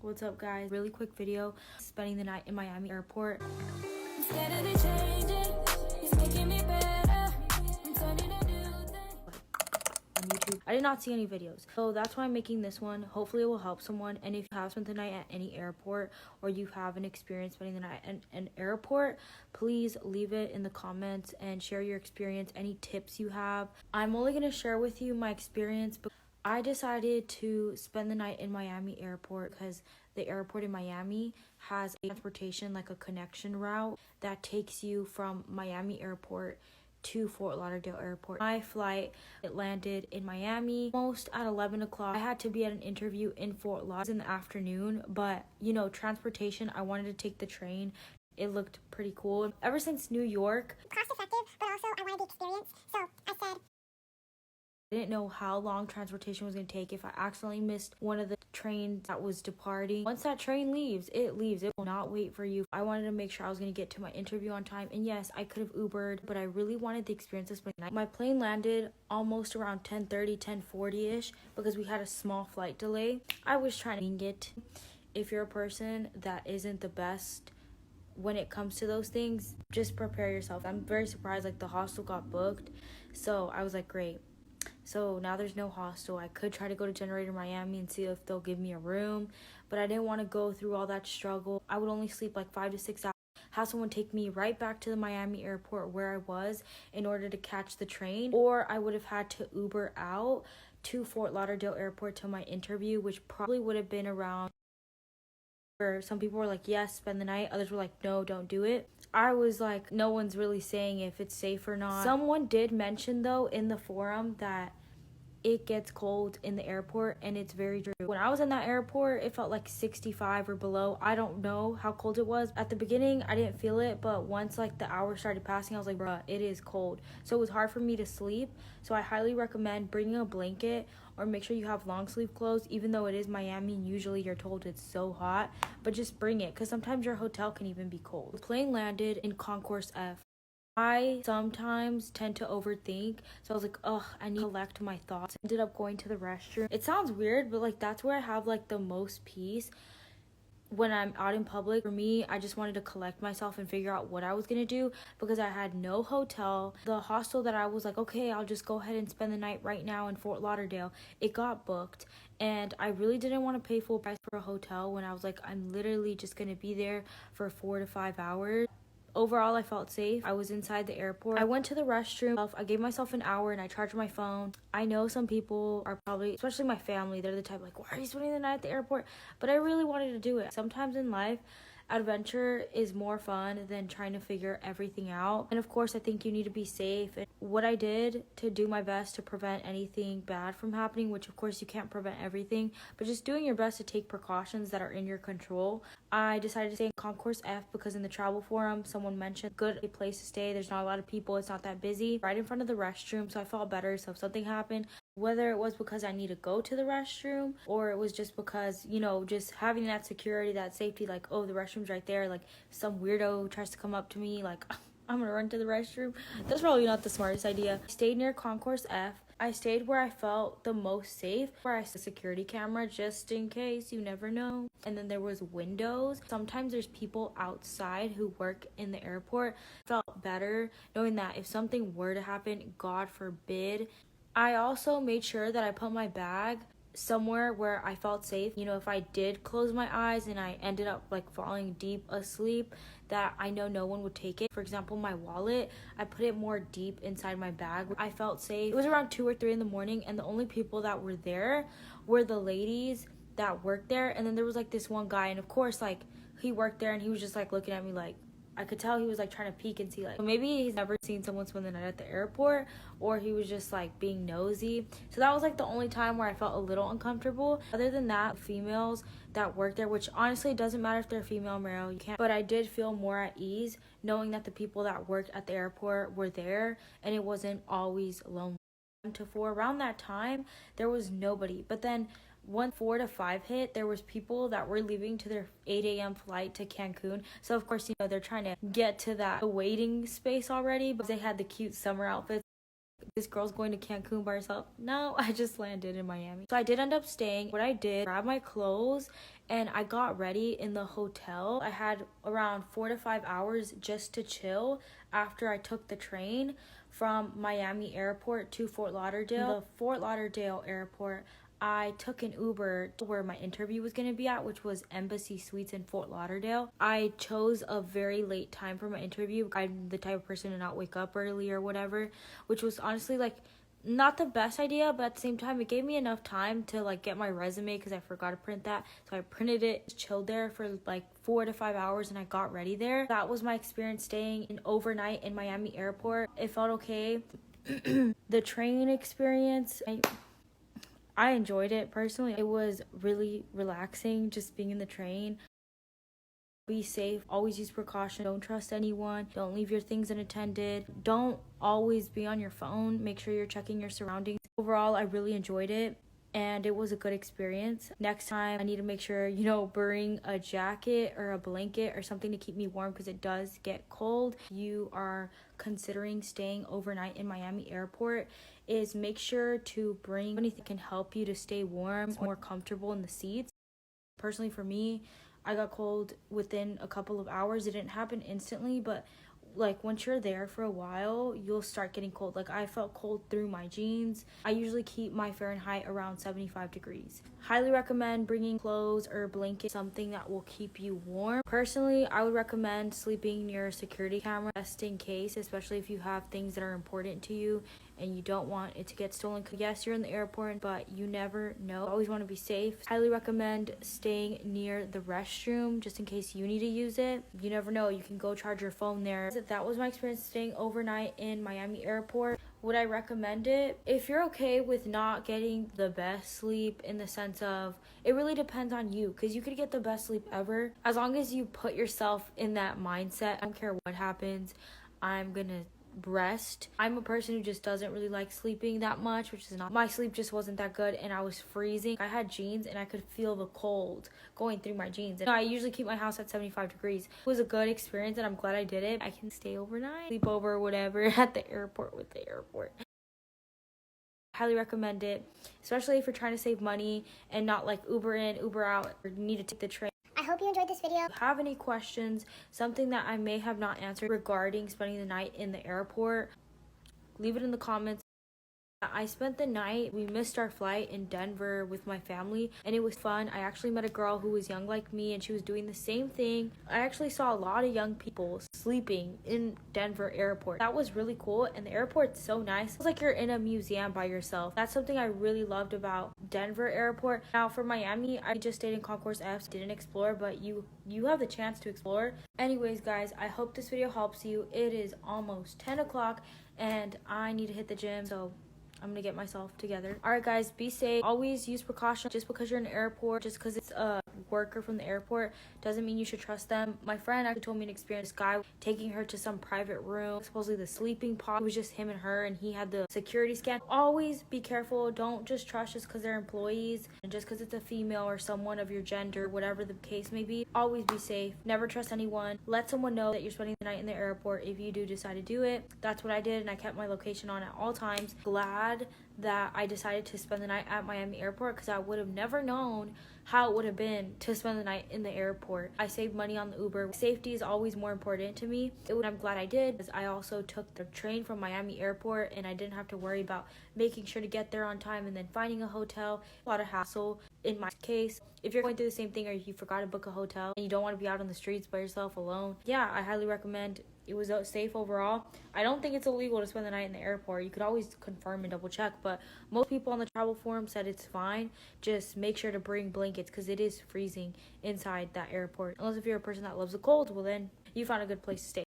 What's up, guys? Really quick video. Spending the night in Miami airport. On YouTube. I did not see any videos, so that's why I'm making this one. Hopefully it will help someone. And if you have spent the night at any airport, or you have an experience spending the night at an airport, please leave it in the comments and share your experience, any tips you have. I'm only going to share with you my experience, but I decided to spend the night in Miami airport because the airport in Miami has a transportation, like a connection route that takes you from Miami airport to Fort Lauderdale airport. My flight, it landed in Miami almost at 11 o'clock. I had to be at an interview in Fort Lauderdale in the afternoon, but you know, transportation, I wanted to take the train. It looked pretty cool. Ever since New York, cost effective, but also I wanted the experience, so I said I didn't know how long transportation was going to take if I accidentally missed one of the trains that was departing. Once that train leaves. It will not wait for you. I wanted to make sure I was going to get to my interview on time. And yes, I could have Ubered, but I really wanted the experience of spending the night. My plane landed almost around 10:30, 10:40-ish because we had a small flight delay. I was trying to wing it. If you're a person that isn't the best when it comes to those things, just prepare yourself. I'm very surprised, like, the hostel got booked. So I was like, great. So now there's no hostel. I could try to go to Generator Miami and see if they'll give me a room, but I didn't want to go through all that struggle. I would only sleep like 5 to 6 hours. Have someone take me right back to the Miami airport where I was in order to catch the train, or I would have had to Uber out to Fort Lauderdale airport to my interview, which probably would have been around. Some people were like, yes, spend the night. Others were like, no, don't do it. I was like, no one's really saying if it's safe or not. Someone did mention, though, in the forum that it gets cold in the airport, and it's very true. When I was in that airport, it felt like 65 or below. I don't know how cold it was. At the beginning, I didn't feel it, but once like the hours started passing, I was like, bruh, it is cold. So it was hard for me to sleep. So I highly recommend bringing a blanket, or make sure you have long sleeve clothes, even though it is Miami and usually you're told it's so hot, but just bring it because sometimes your hotel can even be cold. The plane landed in Concourse F. I sometimes tend to overthink, so I was like, ugh, I need to collect my thoughts. I ended up going to the restroom. It sounds weird, but like that's where I have like the most peace when I'm out in public. For me, I just wanted to collect myself and figure out what I was gonna do because I had no hotel. The hostel that I was like, okay, I'll just go ahead and spend the night right now in Fort Lauderdale, it got booked, and I really didn't want to pay full price for a hotel when I was like, I'm literally just gonna be there for 4 to 5 hours. Overall, I felt safe. I was inside the airport. I went to the restroom. I gave myself an hour and I charged my phone. I know some people are probably, especially my family, they're the type like, why are you spending the night at the airport? But I really wanted to do it. Sometimes in life, adventure is more fun than trying to figure everything out. And of course, I think you need to be safe. And what I did to do my best to prevent anything bad from happening, which of course you can't prevent everything, but just doing your best to take precautions that are in your control. I decided to stay in Concourse F because in the travel forum, someone mentioned good a place to stay. There's not a lot of people. It's not that busy. Right in front of the restroom, so I felt better. So if something happened, whether it was because I need to go to the restroom or it was just because, you know, just having that security, that safety, like, oh, the restroom's right there. Like, some weirdo tries to come up to me, like, I'm gonna run to the restroom. That's probably not the smartest idea. I stayed near Concourse F. I stayed where I felt the most safe, where I saw a security camera just in case, you never know. And then there was windows. Sometimes there's people outside who work in the airport. Felt better knowing that if something were to happen, God forbid. I also made sure that I put my bag somewhere where I felt safe. You know, if I did close my eyes and I ended up like falling deep asleep, that I know no one would take it. For example, my wallet, I put it more deep inside my bag. I felt safe. It was around 2 or 3 in the morning, and the only people that were there were the ladies that worked there. And then there was like this one guy, and of course, like, he worked there and he was just like looking at me like, I could tell he was like trying to peek and see, like, maybe he's never seen someone spend the night at the airport, or he was just like being nosy. So that was like the only time where I felt a little uncomfortable. Other than that, females that work there, which honestly doesn't matter if they're female or male, you can't, but I did feel more at ease knowing that the people that worked at the airport were there and it wasn't always lonely. To 4 around that time, there was nobody, but then once 4 to 5 hit, there was people that were leaving to their 8 a.m. flight to Cancun. So of course, you know, they're trying to get to that waiting space already, but they had the cute summer outfits. this girl's going to Cancun by herself. No, I just landed in Miami. So I did end up staying. What I did, grab my clothes and I got ready in the hotel. I had around 4 to 5 hours just to chill after I took the train from Miami airport to Fort Lauderdale. The Fort Lauderdale airport, I took an Uber to where my interview was going to be at, which was Embassy Suites in Fort Lauderdale. I chose a very late time for my interview. I'm the type of person to not wake up early or whatever, which was honestly like not the best idea, but at the same time it gave me enough time to like get my resume because I forgot to print that. So I printed it, chilled there for like 4 to 5 hours, and I got ready there. That was my experience staying in overnight in Miami airport. It felt okay. The train experience, I enjoyed it personally. It was really relaxing just being in the train. Be safe, always use precaution, don't trust anyone, don't leave your things unattended, don't always be on your phone, make sure you're checking your surroundings. Overall, I really enjoyed it and it was a good experience. Next time, I need to make sure, bring a jacket or a blanket or something to keep me warm because it does get cold. You are considering staying overnight in Miami airport, is make sure to bring anything that can help you to stay warm, more comfortable in the seats. Personally, for me, I got cold within a couple of hours. It didn't happen instantly, but like once you're there for a while, you'll start getting cold. Like I felt cold through my jeans. I usually keep my Fahrenheit around 75 degrees. Highly recommend bringing clothes or blankets, something that will keep you warm. Personally, I would recommend sleeping near a security camera just in case, especially if you have things that are important to you and you don't want it to get stolen. Yes, you're in the airport, but you never know. Always want to be safe. Highly recommend staying near the restroom just in case you need to use it. You never know, you can go charge your phone there. That was my experience staying overnight in Miami airport. Would I recommend it? If you're okay with not getting the best sleep, in the sense of, it really depends on you, because you could get the best sleep ever. As long as you put yourself in that mindset, I don't care what happens, I'm gonna rest. I'm a person who just doesn't really like sleeping that much, which is not, my sleep just wasn't that good and I was freezing. I had jeans and I could feel the cold going through my jeans. And I usually keep my house at 75 degrees. It was a good experience and I'm glad I did it. I can stay overnight, sleep over or whatever at the airport with the airport. Highly recommend it, especially if you're trying to save money and not like Uber in, Uber out, or need to take the train. I hope you enjoyed this video. If you have any questions, something that I may have not answered regarding spending the night in the airport, leave it in the comments. I spent the night, we missed our flight in Denver with my family and it was fun. I actually met a girl who was young like me and she was doing the same thing. I actually saw a lot of young people sleeping in Denver airport. That was really cool and the airport's so nice. It's like you're in a museum by yourself. That's something I really loved about Denver airport. Now for Miami, I just stayed in Concourse F, didn't explore, but you have the chance to explore. Anyways guys, I hope this video helps you. It is almost 10 o'clock and I need to hit the gym, so I'm gonna get myself together. Alright guys, be safe. Always use precaution. Just because you're in an airport, just because it's a worker from the airport, doesn't mean you should trust them. My friend actually told me an experience. This guy taking her to some private room, supposedly the sleeping pod. It was just him and her and he had the security scan. Always be careful. Don't just trust just because they're employees and just because it's a female or someone of your gender, whatever the case may be. Always be safe. Never trust anyone. Let someone know that you're spending the night in the airport if you do decide to do it. That's what I did and I kept my location on at all times. Glad that I decided to spend the night at Miami airport because I would have never known how it would have been to spend the night in the airport. I saved money on the Uber. Safety is always more important to me. I'm glad I did because I also took the train from Miami airport and I didn't have to worry about making sure to get there on time and then finding a hotel. A lot of hassle in my case. If you're going through the same thing or you forgot to book a hotel and you don't want to be out on the streets by yourself alone, yeah, I highly recommend. It was safe overall. I don't think it's illegal to spend the night in the airport. You could always confirm and double check, but most people on the travel forum said it's fine. Just make sure to bring blankets because it is freezing inside that airport. Unless if you're a person that loves the cold, well then you found a good place to stay.